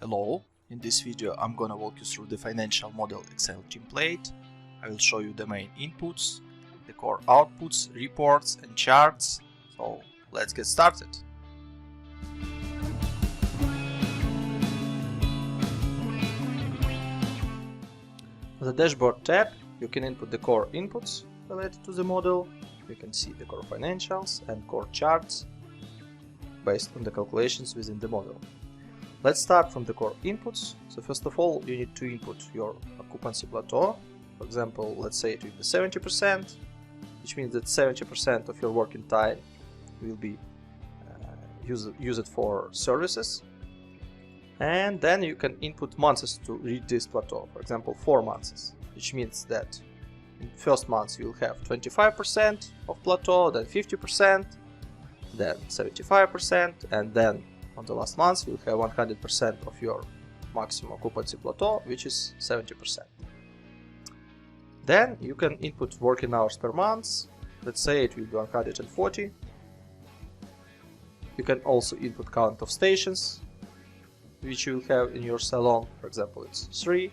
Hello, in this video I'm gonna walk you through the financial model Excel template. I will show you the main inputs, the core outputs, reports and charts. So let's get started. On the dashboard tab, you can input the core inputs related to the model. You can see the core financials and core charts based on the calculations within the model. Let's start from the core inputs. So first of all, you need to input your occupancy plateau. For example, let's say it will be 70%, which means that 70% of your working time will be used for services. And then you can input months to reach this plateau. For example, 4 months, which means that in the first month you will have 25% of plateau, then 50%, then 75%, and then on the last month you'll have 100% of your maximum occupancy plateau, which is 70%. Then you can input working hours per month. Let's say it will be 140. You can also input count of stations which you will have in your salon. For example, it's 3.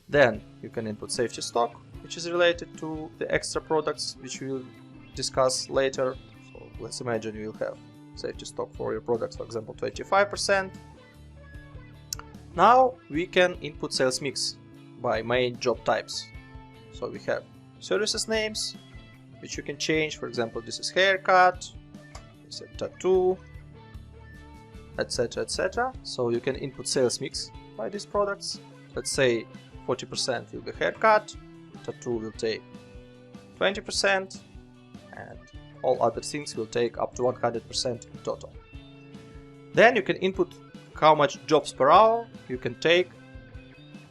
Then you can input safety stock, which is related to the extra products which we will discuss later. So let's imagine you will have safety stock for your products, for example 25%. Now we can input sales mix by main job types. So we have services names which you can change. For example, this is haircut, this is tattoo, etc, etc. So you can input sales mix by these products. Let's say 40% will be haircut, tattoo will take 20%, and all other things will take up to 100% in total. Then you can input how much jobs per hour you can take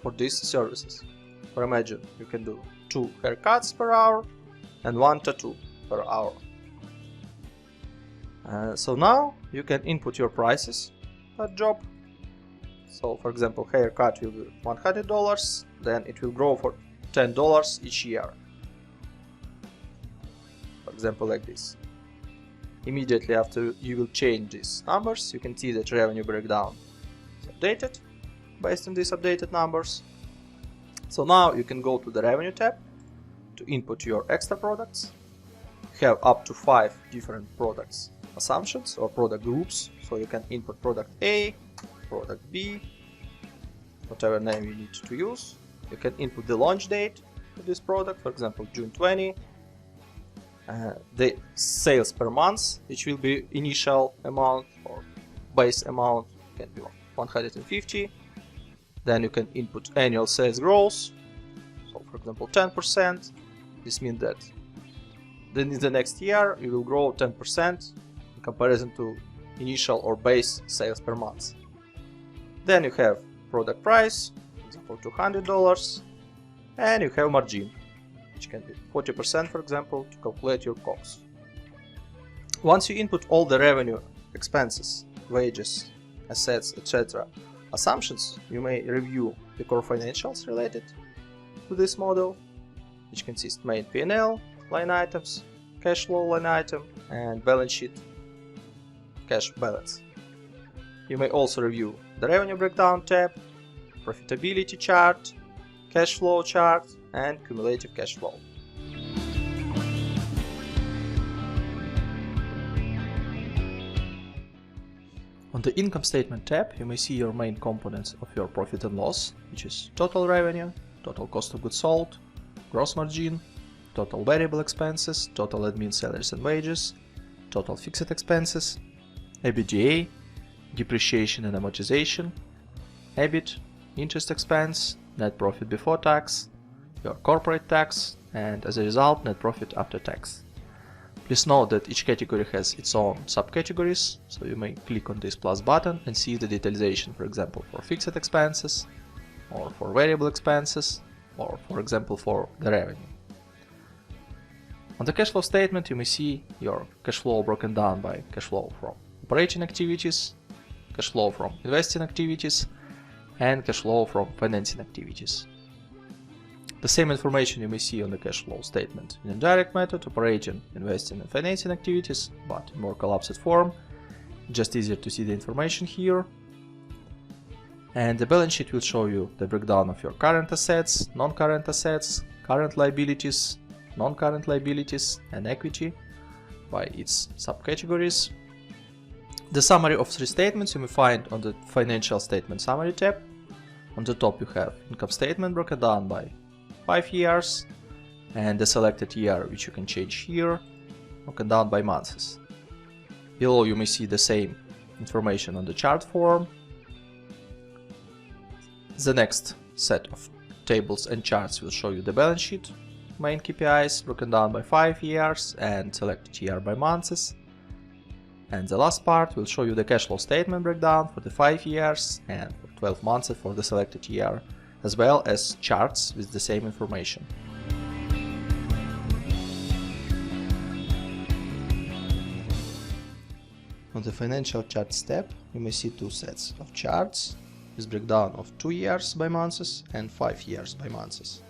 for these services. For imagine you can do 2 haircuts per hour and 1 tattoo per hour. So now you can input your prices per job. So for example, haircut will be $100, then it will grow for $10 each year. For example, like this. Immediately after you will change these numbers, you can see that revenue breakdown is updated based on these updated numbers. So now you can go to the revenue tab to input your extra products. You have up to 5 different products assumptions or product groups. So you can input product A, product B, whatever name you need to use. You can input the launch date for this product, for example June 20. The sales per month, which will be initial amount or base amount, can be 150. Then you can input annual sales growth. So for example 10%. This means that then in the next year you will grow 10% in comparison to initial or base sales per month. Then you have product price, for example $200, and you have margin, which can be 40%, for example, to calculate your costs. Once you input all the revenue, expenses, wages, assets, etc. assumptions, you may review the core financials related to this model, which consist main P&L line items, cash flow line item, and balance sheet cash balance. You may also review the revenue breakdown tab, profitability chart, cash flow chart, and cumulative cash flow. On the income statement tab, you may see your main components of your profit and loss, which is total revenue, total cost of goods sold, gross margin, total variable expenses, total admin salaries and wages, total fixed expenses, EBITDA, depreciation and amortization, EBIT, interest expense, net profit before tax, your corporate tax, and as a result, net profit after tax. Please note that each category has its own subcategories, so you may click on this plus button and see the detalization, for example, for fixed expenses, or for variable expenses, or for example for the revenue. On the cash flow statement, you may see your cash flow broken down by cash flow from operating activities, cash flow from investing activities, and cash flow from financing activities. The same information you may see on the cash flow statement in indirect method, operating, investing and financing activities, but in more collapsed form. Just easier to see the information here. And the balance sheet will show you the breakdown of your current assets, non-current assets, current liabilities, non-current liabilities, and equity by its subcategories. The summary of three statements you may find on the Financial Statement Summary tab. On the top you have income statement broken down by 5 years and the selected year, which you can change here, broken down by months. Below you may see the same information on the chart form. The next set of tables and charts will show you the balance sheet, main KPIs broken down by 5 years and selected year by months. And the last part will show you the cash flow statement breakdown for the 5 years and for 12 months for the selected year, as well as charts with the same information. On the Financial Charts tab, you may see two sets of charts with breakdown of 2 years by months and 5 years by months.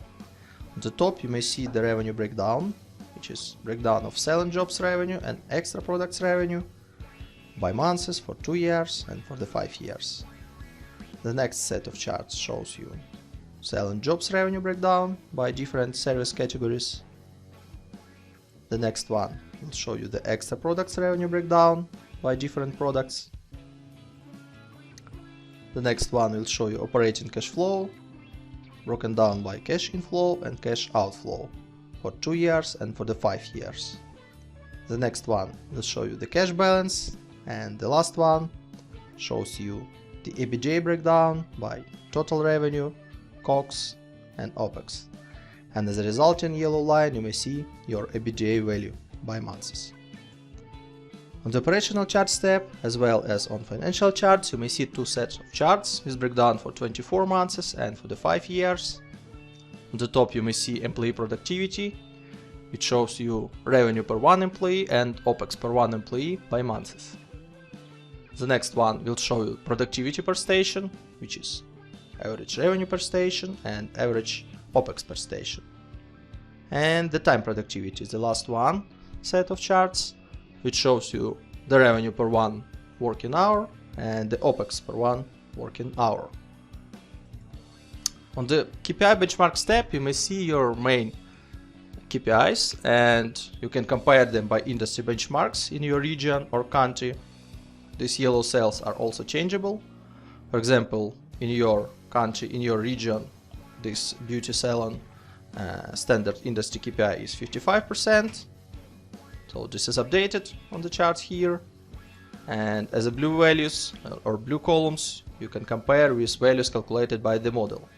On the top you may see the revenue breakdown, which is breakdown of selling jobs revenue and extra products revenue by months for 2 years and for the 5 years. The next set of charts shows you selling jobs revenue breakdown by different service categories. The next one will show you the extra products revenue breakdown by different products. The next one will show you operating cash flow broken down by cash inflow and cash outflow for 2 years and for the 5 years. The next one will show you the cash balance, and the last one shows you the EBITDA breakdown by total revenue, COGS and OPEX. And as a result, in yellow line you may see your EBITDA value by months. On the Operational Charts tab, as well as on Financial Charts, you may see two sets of charts with breakdown for 24 months and for the 5 years. On the top you may see employee productivity, which shows you revenue per one employee and OPEX per one employee by months. The next one will show you productivity per station, which is average revenue per station and average OPEX per station. And the time productivity is the last one set of charts, which shows you the revenue per one working hour and the OPEX per one working hour. On the KPI benchmarks tab, you may see your main KPIs and you can compare them by industry benchmarks in your region or country. These yellow cells are also changeable. For example, in your country, in your region, this beauty salon standard industry KPI is 55%. So this is updated on the chart here, and as a blue values or blue columns you can compare with values calculated by the model.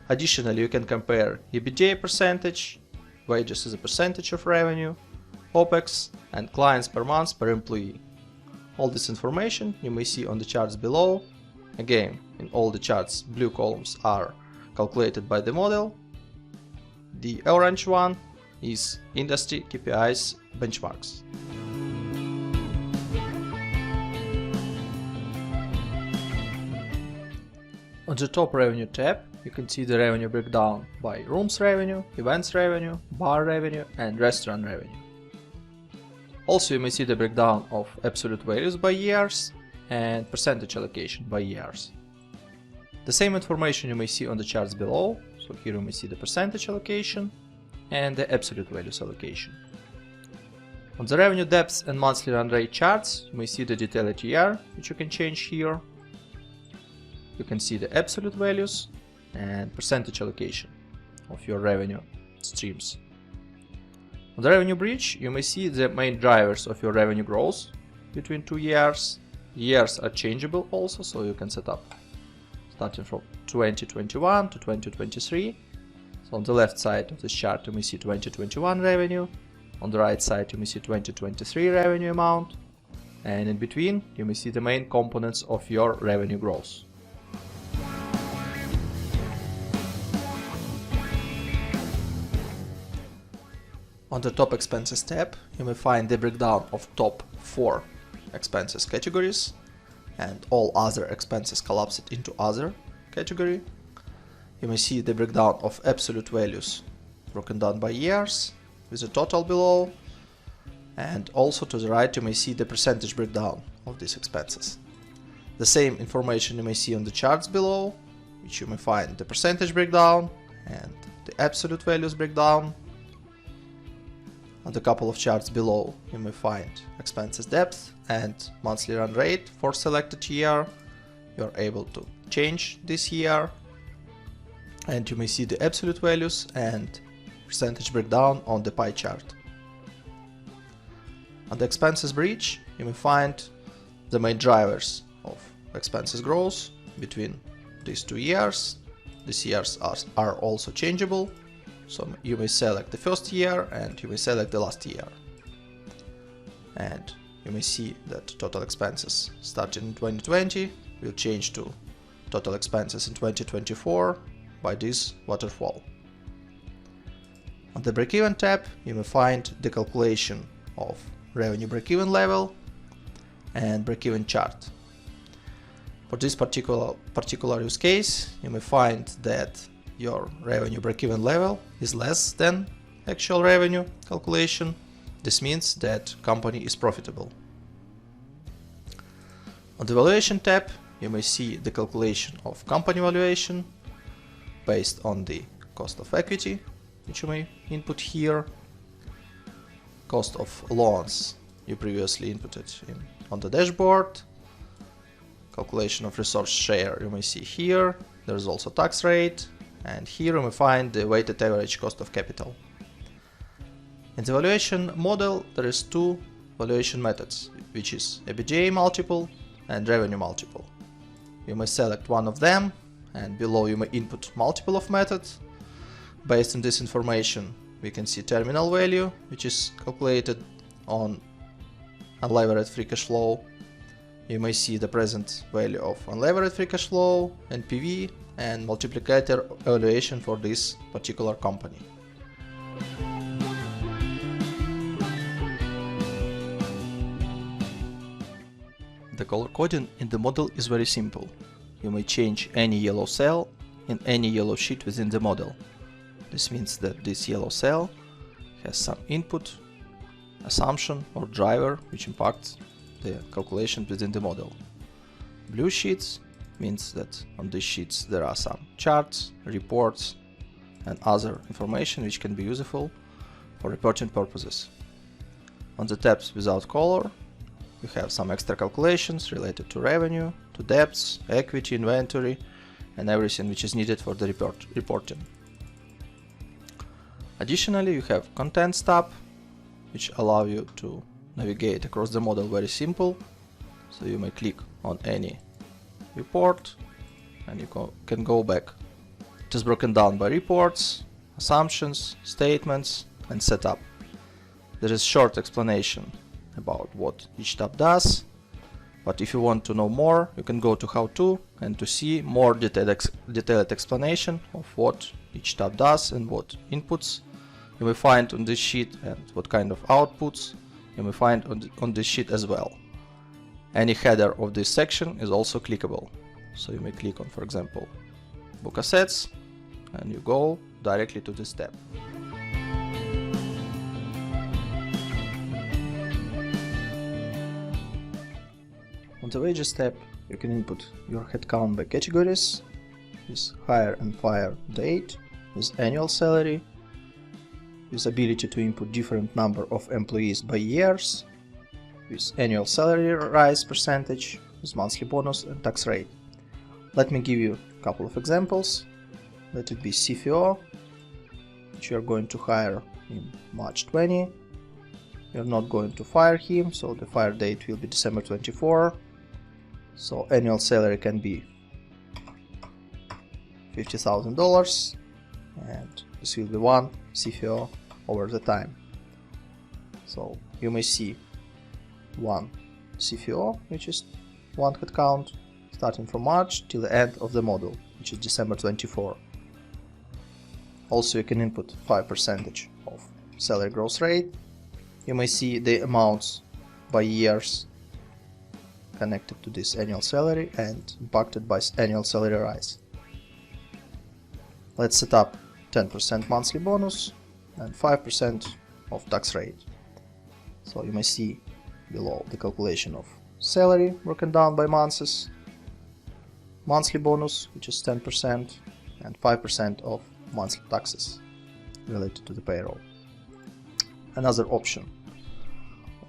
Additionally, you can compare EBITDA percentage, wages as a percentage of revenue, OPEX and clients per month per employee. All this information you may see on the charts below. Again, in all the charts blue columns are calculated by the model. The orange one is industry KPIs benchmarks. On the top revenue tab, you can see the revenue breakdown by rooms revenue, events revenue, bar revenue and restaurant revenue. Also, you may see the breakdown of absolute values by years and percentage allocation by years. The same information you may see on the charts below. So here you may see the percentage allocation and the absolute values allocation. On the revenue depth and monthly run rate charts, you may see the detailed year, which you can change here. You can see the absolute values and percentage allocation of your revenue streams. On the revenue bridge, you may see the main drivers of your revenue growth between 2 years. Years are changeable also, so you can set up starting from 2021 to 2023. So on the left side of this chart you may see 2021 revenue, on the right side you may see 2023 revenue amount, and in between you may see the main components of your revenue growth. On the top expenses tab, you may find the breakdown of top 4 expenses categories, and all other expenses collapsed into other category. You may see the breakdown of absolute values broken down by years with a total below, and also to the right you may see the percentage breakdown of these expenses. The same information you may see on the charts below, which you may find the percentage breakdown and the absolute values breakdown. On the couple of charts below, you may find expenses depth and monthly run rate for selected year. You are able to change this year, and you may see the absolute values and percentage breakdown on the pie chart. On the expenses bridge, you may find the main drivers of expenses growth between these 2 years. These years are also changeable, so you may select the first year and you may select the last year. And you may see that total expenses starting in 2020 will change to total expenses in 2024 by this waterfall. On the break-even tab, you may find the calculation of revenue break-even level and break-even chart. For this particular use case, you may find that your revenue break-even level is less than actual revenue calculation. This means that company is profitable. On the Valuation tab, you may see the calculation of company valuation based on the cost of equity, which you may input here. Cost of loans you previously inputted on the dashboard. Calculation of resource share you may see here. There is also tax rate, and here you may find the weighted average cost of capital. In the valuation model, there is 2 valuation methods, which is EBITDA multiple and revenue multiple. You may select one of them, and below you may input multiple of methods. Based on this information, we can see terminal value, which is calculated on unlevered free cash flow. You may see the present value of unlevered free cash flow, NPV, and multiplicator evaluation for this particular company. The color coding in the model is very simple. You may change any yellow cell in any yellow sheet within the model. This means that this yellow cell has some input, assumption or driver which impacts the calculation within the model. Blue sheets means that on these sheets there are some charts, reports and other information which can be useful for reporting purposes. On the tabs without color, you have some extra calculations related to revenue, to debts, equity, inventory and everything which is needed for the reporting. Additionally, you have Contents tab, which allow you to navigate across the model very simple. So you may click on any report and you can go back. It is broken down by reports, assumptions, statements and setup. There is short explanation about what each tab does, but if you want to know more, you can go to How To and to see more detailed explanation of what each tab does and what inputs you may find on this sheet and what kind of outputs you may find on this sheet as well. Any header of this section is also clickable, so you may click on, for example, Book Assets and you go directly to this tab. On the Wages tab, you can input your headcount by categories, with hire and fire date, with annual salary, with ability to input different number of employees by years, with annual salary rise percentage, with monthly bonus and tax rate. Let me give you a couple of examples. Let it be CFO, which you are going to hire in March 20. You are not going to fire him, so the fire date will be December 24. So annual salary can be $50,000, and this will be one CFO over the time. So you may see one CFO, which is one headcount, starting from March till the end of the model, which is December 24. Also, you can input 5% of salary growth rate. You may see the amounts by years connected to this annual salary and impacted by annual salary rise. Let's set up 10% monthly bonus and 5% of tax rate. So you may see below the calculation of salary broken down by months, monthly bonus, which is 10%, and 5% of monthly taxes related to the payroll. Another option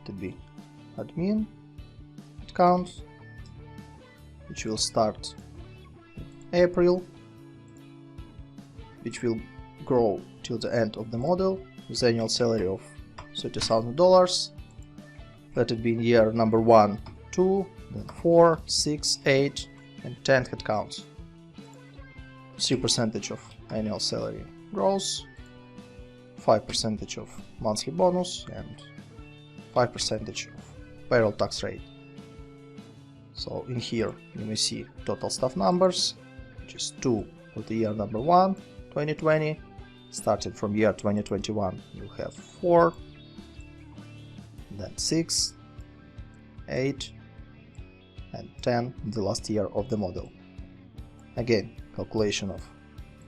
would be admin account, which will start in April, which will grow till the end of the model with annual salary of $30,000. Let it be in year number 1, 2, then 4, 6, 8, and 10 headcounts. 3% of annual salary growth, 5% of monthly bonus, and 5% of payroll tax rate. So in here you may see total staff numbers, which is 2 for the year number 1, 2020. Starting from year 2021 you have 4, then 6, 8, and 10 in the last year of the model. Again, calculation of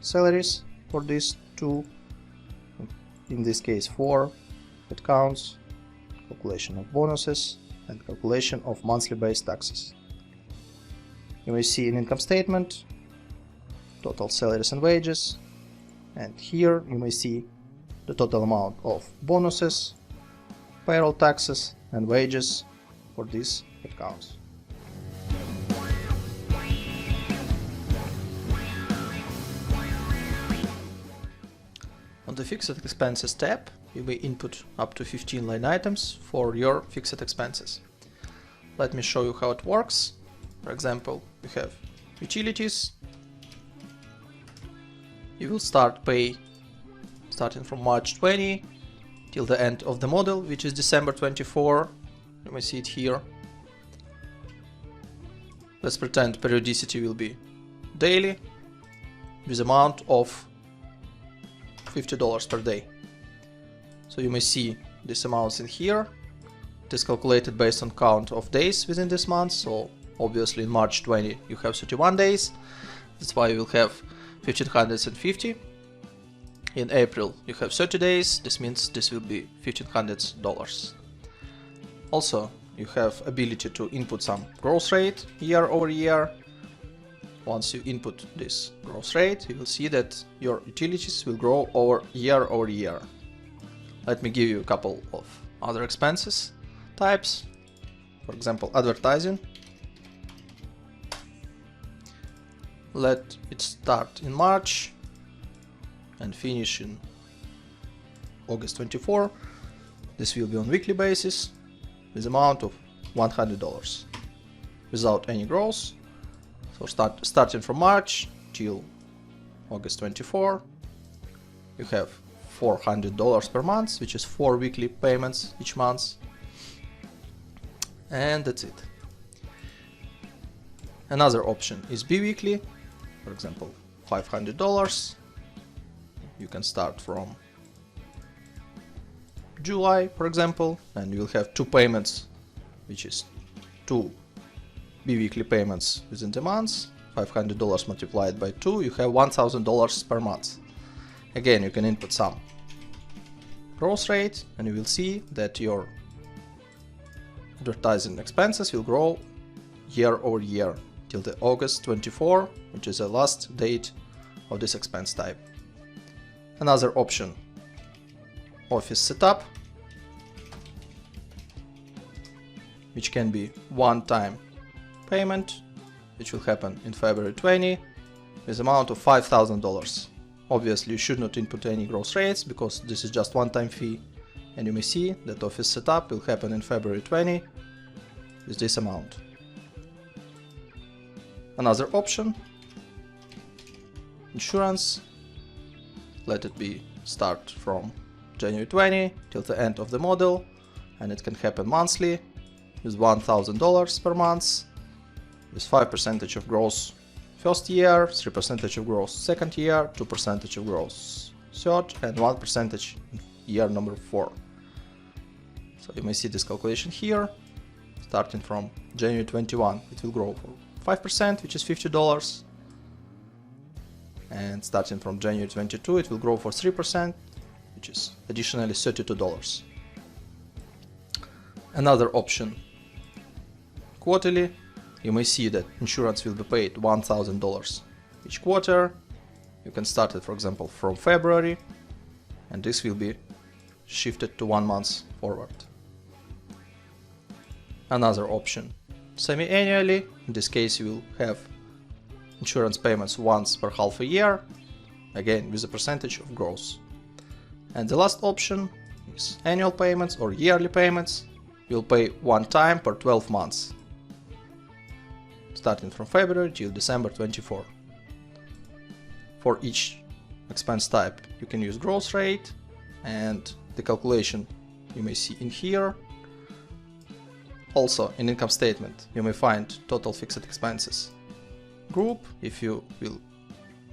salaries for these two, in this case 4 headcounts, calculation of bonuses, and calculation of monthly base taxes. You may see in income statement total salaries and wages, and here you may see the total amount of bonuses, payroll taxes, and wages for these headcounts. On the fixed expenses tab, you may input up to 15 line items for your fixed expenses. Let me show you how it works. For example, we have utilities. You will start pay starting from March 20 till the end of the model, which is December 24. You may see it here. Let's pretend periodicity will be daily with amount of $50 per day. So you may see these amounts in here. It is calculated based on count of days within this month. So obviously in March 20 you have 31 days. That's why you will have 1,550. In April you have 30 days. This means this will be $1,500. Also, you have ability to input some growth rate year over year. Once you input this growth rate, you will see that your utilities will grow over year. Let me give you a couple of other expenses types. For example, advertising. Let it start in March and finish in August 24. This will be on weekly basis with amount of $100 without any growth. So starting from March till August 24, you have $400 per month, which is 4 weekly payments each month. And that's it. Another option is bi-weekly. For example, $500. You can start from July, for example, and you will have 2 payments, which is 2 bi-weekly payments within the month. $500 multiplied by 2, you have $1,000 per month. Again, you can input some growth rate and you will see that your advertising expenses will grow year over year till the August 24, which is the last date of this expense type. Another option, office setup, which can be one-time payment, which will happen in February 20 with amount of $5,000. Obviously you should not input any growth rates because this is just one-time fee, and you may see that office setup will happen in February 20 with this amount. Another option, insurance. Let it be start from January 20 till the end of the model, and it can happen monthly with $1,000 per month, with 5% of growth first year, 3% of growth second year, 2% of growth third, and 1% year number 4. So you may see this calculation here. Starting from January 21, it will grow for 5%, which is $50. And starting from January 22, it will grow for 3%, which is additionally $32. Another option, quarterly. you may see that insurance will be paid $1,000 each quarter. You can start it, for example, from February, and this will be shifted to 1 month forward. Another option, semi-annually. In this case, you will have insurance payments once per half a year, again with a percentage of gross. And the last option is annual payments or yearly payments. You'll pay one time per 12 months, starting from February till December 24. For each expense type, you can use gross rate, and the calculation you may see in here. Also, in income statement, you may find total fixed expenses group. If you will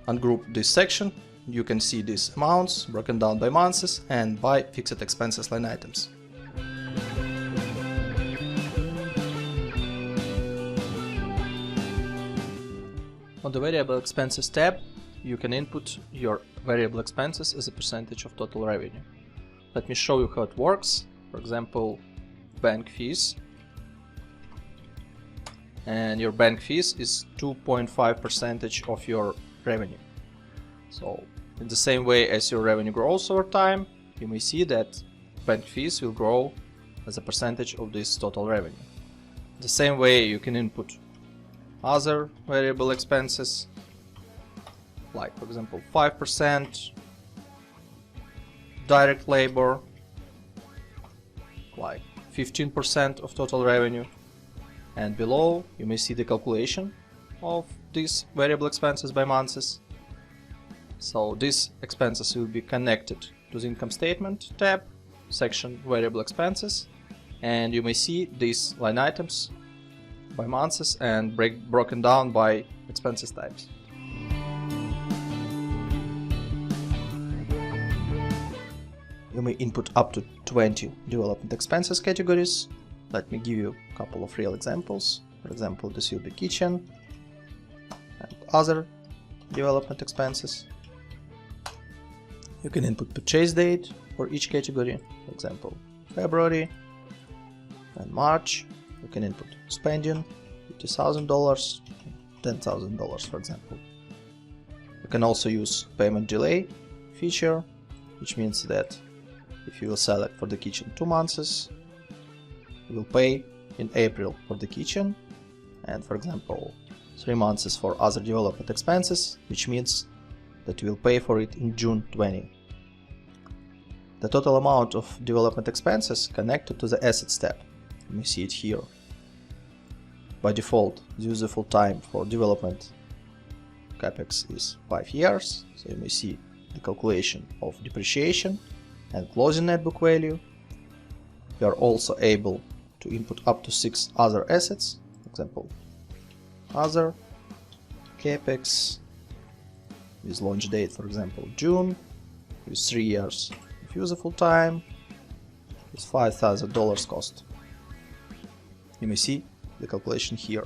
ungroup this section, you can see these amounts broken down by months and by fixed expenses line items. On the variable expenses tab, you can input your variable expenses as a percentage of total revenue. Let me show you how it works. For example, bank fees. And your bank fees is 2.5% of your revenue. So in the same way as your revenue grows over time, you may see that bank fees will grow as a percentage of this total revenue. The same way you can input other variable expenses, like for example 5%, direct labor, like 15% of total revenue. And below you may see the calculation of these variable expenses by months. So these expenses will be connected to the income statement tab, section variable expenses, and you may see these line items by months and broken down by expenses types. You may input up to 20 development expenses categories. Let me give you a couple of real examples. For example, this will be kitchen and other development expenses. You can input purchase date for each category, for example, February and March. You can input spending, $50,000, $10,000, for example. You can also use payment delay feature, which means that if you will select for the kitchen 2 months, you will pay in April for the kitchen, and for example 3 months for other development expenses, which means that you will pay for it in June 20. The total amount of development expenses connected to the assets tab. You may see it here. By default, the useful time for development CAPEX is 5 years, so you may see the calculation of depreciation and closing net book value. You are also able to input up to 6 other assets, for example, other, CAPEX, with launch date, for example, June, with 3 years of useful time, with $5,000 cost. You may see the calculation here.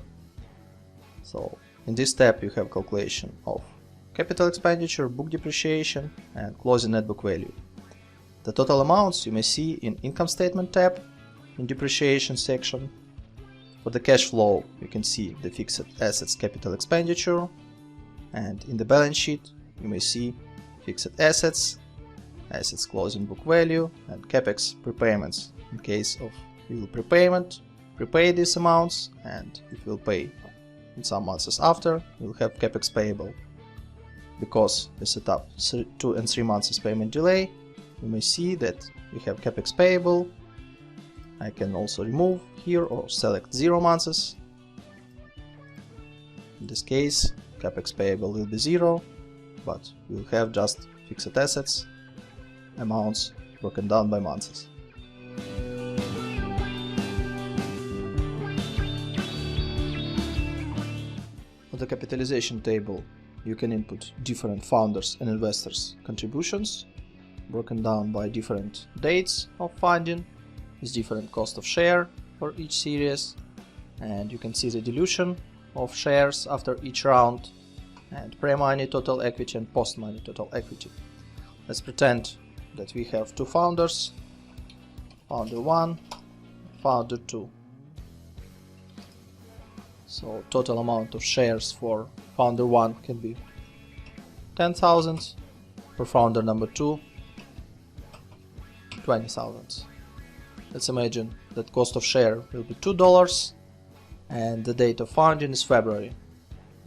So in this tab you have calculation of capital expenditure, book depreciation, and closing net book value. The total amounts you may see in income statement tab, in depreciation section. For the cash flow, you can see the fixed assets capital expenditure, and in the balance sheet you may see fixed assets, assets closing book value, and CAPEX prepayments. In case of you will prepay these amounts, and if you will pay in some months after, you will have CAPEX payable. Because we set up 2 and 3 months payment delay, you may see that we have CAPEX payable. I can also remove here or select 0 months. In this case, CAPEX payable will be 0, but we'll have just fixed assets amounts broken down by months. On the capitalization table, you can input different founders and investors' contributions, broken down by different dates of funding, with different cost of share for each series, and you can see the dilution of shares after each round, and pre-money total equity and post-money total equity. Let's pretend that we have 2 founders, founder 1, founder 2. So total amount of shares for founder 1 can be 10,000, for founder number 2 20,000. Let's imagine that cost of share will be $2 and the date of founding is February.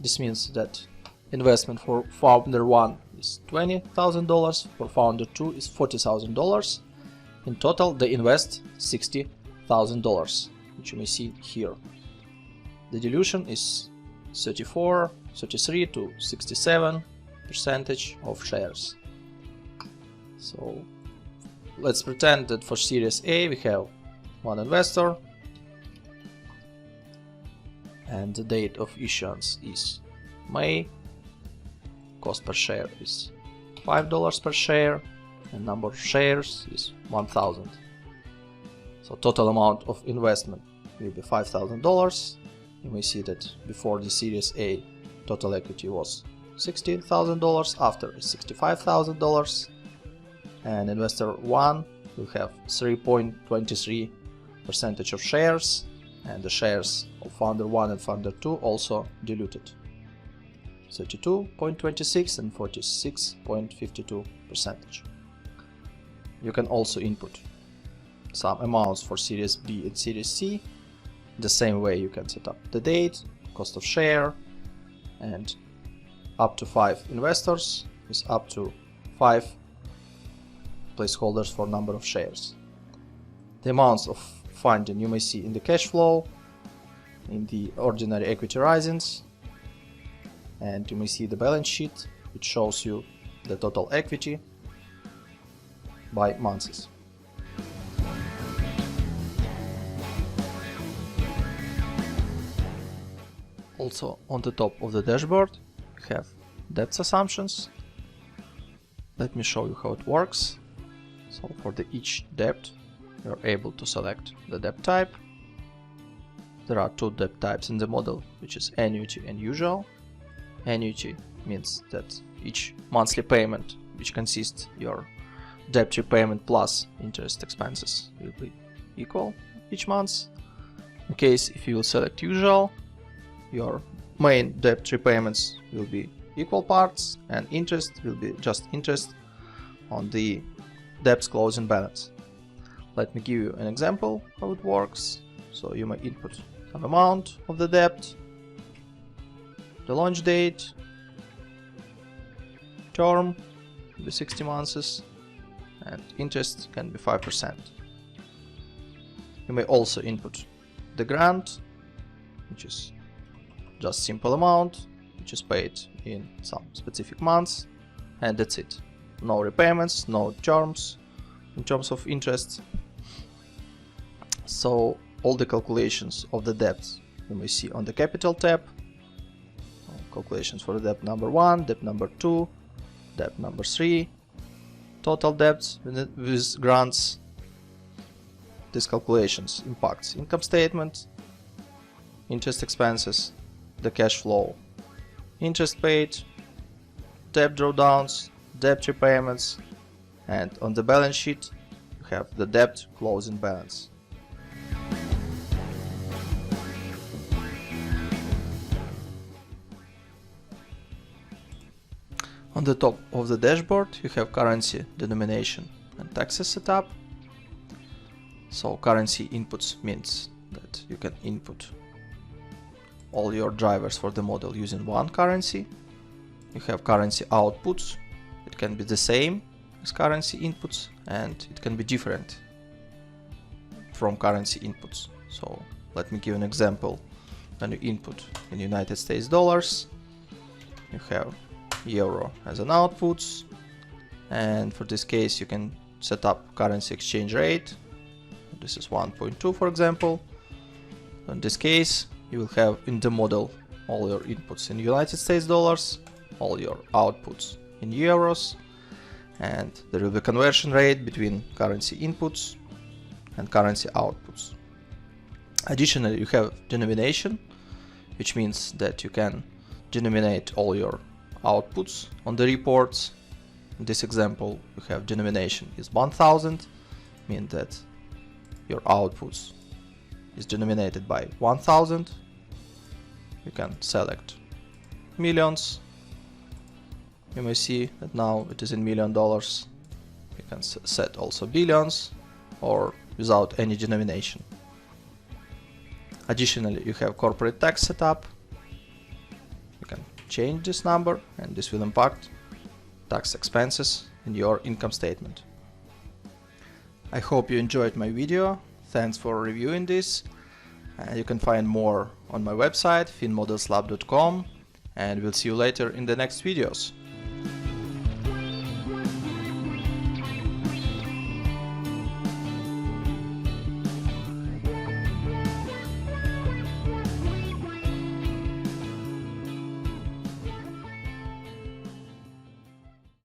This means that investment for founder 1 is $20,000, for founder 2 is $40,000. In total they invest $60,000, which you may see here. The dilution is 33 to 67% of shares. So let's pretend that for Series A we have one investor and the date of issuance is May. Cost per share is $5 per share and number of shares is 1,000. So total amount of investment will be $5,000. You may see that before the Series A total equity was $60,000, after is $65,000, and investor 1 will have 3.23% of shares, and the shares of founder 1 and founder 2 also diluted, 32.26 and 46.52%. You can also input some amounts for Series B and Series C. The same way you can set up the date, cost of share, and up to 5 investors is up to 5 placeholders for number of shares. The amounts of funding you may see in the cash flow, in the ordinary equity risings, and you may see the balance sheet, which shows you the total equity by months. Also on the top of the dashboard we have debt assumptions. Let me show you how it works. So for each debt you are able to select the debt type. There are 2 debt types in the model, which is annuity and usual. Annuity means that each monthly payment, which consists your debt repayment plus interest expenses, will be equal each month. In case if you will select usual, your main debt repayments will be equal parts and interest will be just interest on the debt's closing balance. Let me give you an example how it works. So you may input some amount of the debt, the launch date, term will be 60 months, and interest can be 5%. You may also input the grant, which is just simple amount, which is paid in some specific months, and that's it. No repayments, no terms in terms of interest. So all the calculations of the debts you may see on the Capital tab. Calculations for debt number 1, debt number 2, debt number 3, total debts with grants. These calculations impacts income statement, interest expenses, the cash flow, interest paid, debt drawdowns, debt repayments, and on the balance sheet you have the debt closing balance. On the top of the dashboard you have currency, denomination, and taxes setup. So currency inputs means that you can input all your drivers for the model using one currency. You have currency outputs. It can be the same as currency inputs and it can be different from currency inputs. So let me give an example. When you input in United States dollars, you have euro as an outputs, and for this case you can set up currency exchange rate. This is 1.2 for example. In this case you will have in the model all your inputs in United States dollars, all your outputs in euros, and there will be conversion rate between currency inputs and currency outputs. Additionally, you have denomination, which means that you can denominate all your outputs on the reports. In this example, you have denomination is 1000, mean that your outputs is denominated by 1000. you can select millions. You may see that now it is in $1 million. You can set also billions or without any denomination. Additionally, you have corporate tax setup. You can change this number and this will impact tax expenses in your income statement. I hope you enjoyed my video. Thanks for reviewing this. You can find more on my website finmodelslab.com, and we'll see you later in the next videos.